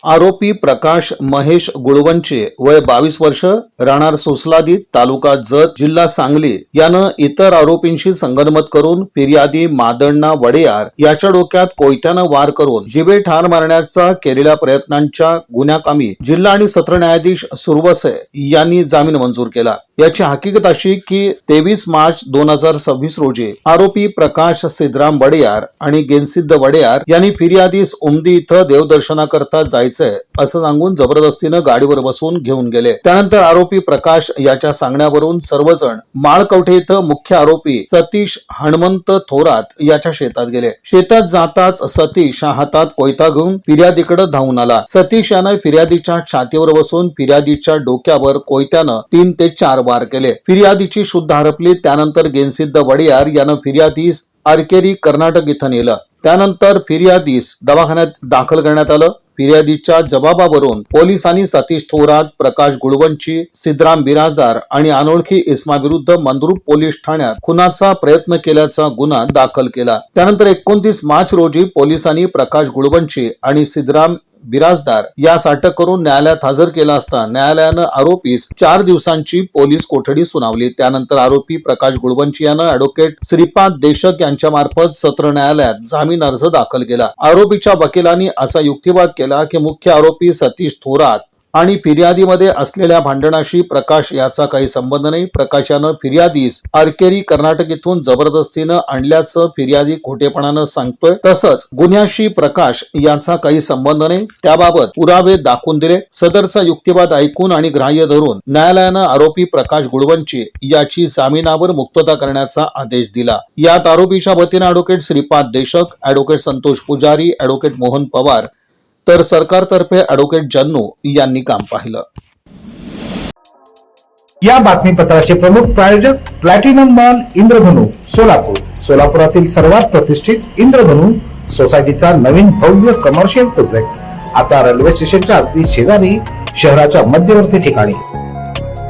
आरोपी प्रकाश महेश गुळवंचे वय 22 वर्ष, राहणार सोसलादी, तालुका जत, जिल्हा सांगली यानं इतर आरोपींशी संगनमत करून फिर्यादी मादण्णा वडेयार याच्या डोक्यात कोयत्यानं वार करून जिवे ठार मारण्याचा केलेल्या प्रयत्नांच्या गुन्ह्याकामी जिल्हा आणि सत्र न्यायाधीश सुरवसे यांनी जामीन मंजूर केला। याची हकीकत अशी की 23 मार्च 2026 रोजी आरोपी प्रकाश सिद्धराम वडेयार आणि गेनसिद्ध वडेयार यांनी फिर्यादीस उमदी इथं देवदर्शनाकरता जायचंय असं सांगून जबरदस्तीनं गाडीवर बसवून घेऊन गेले। त्यानंतर आरोपी प्रकाश याच्या सांगण्यावरून सर्वजण माळकवठे इथं मुख्य आरोपी सतीश हनुमंत थोरात याच्या शेतात गेले। शेतात जाताच सतीश हातात कोयता घेऊन फिर्यादीकडे धावून आला। सतीश यानं फिर्यादीच्या छातीवर बसून फिर्यादीच्या डोक्यावर कोयत्यानं 3 ते 4 वार केले। फिर्यादीची शुद्ध हरपली। त्यानंतर गेनसिद्ध वडेयार यानं फिर्यादीस आरकेरी कर्नाटक इथं नेलं। त्यानंतर फिर्यादीस दवाखान्यात दाखल करण्यात आलं। फिर्यादीच्या जबाबावरून पोलिसांनी सतीश थोरात, प्रकाश गुळवंची, सिद्धराम बिराजदार आणि अनोळखी इसमा विरुद्ध मंद्रुप पोलीस ठाण्यात खुनाचा प्रयत्न केल्याचा गुन्हा दाखल केला। त्यानंतर 29 मार्च रोजी पोलिसांनी प्रकाश गुळवंची आणि सिद्धराम बिराजदार यास अटक करून न्यायालयात हजर केला असता न्यायालयानं आरोपीस 4 दिवसांची पोलीस कोठडी सुनावली। त्यानंतर आरोपी प्रकाश गुळवंची यानं ॲडव्होकेट श्रीपाद देशक यांच्या मार्फत सत्र न्यायालयात जामीन अर्ज दाखल केला। आरोपीच्या वकिलांनी असा युक्तिवाद केला की मुख्य आरोपी सतीश थोरात आणि फिर्यादीमध्ये असलेल्या भांडणाशी प्रकाश याचा काही संबंध नाही। प्रकाश यानं फिर्यादीस आरकेरी कर्नाटक इथून जबरदस्तीनं आणल्याचं फिर्यादी खोटेपणानं सांगतोय। तसंच गुन्ह्याशी प्रकाश यांचा काही संबंध नाही, त्याबाबत पुरावे दाखवून दिले। सदरचा युक्तिवाद ऐकून आणि ग्राह्य धरून न्यायालयानं आरोपी प्रकाश गुळवंची याची जामिनावर मुक्तता करण्याचा आदेश दिला। यात आरोपीच्या वतीनं ॲडव्होकेट श्रीपाद देशक, ॲडव्होकेट संतोष पुजारी, ॲडव्होकेट मोहन पवार तर सरकारतर्फे ॲडव्होकेट जन्नू यांनी काम पाहिलं। या बातमीपत्राचे प्रमुख प्रायोजक प्लॅटिनम मॉल इंद्रधनु सोलापूर। सोलापुरातील सर्वात प्रतिष्ठित इंद्रधनु सोसायटीचा नवीन भव्य कमर्शियल प्रोजेक्ट आता रेल्वे स्टेशनच्या अगदी शेजारी शहराच्या मध्यवर्ती ठिकाणी।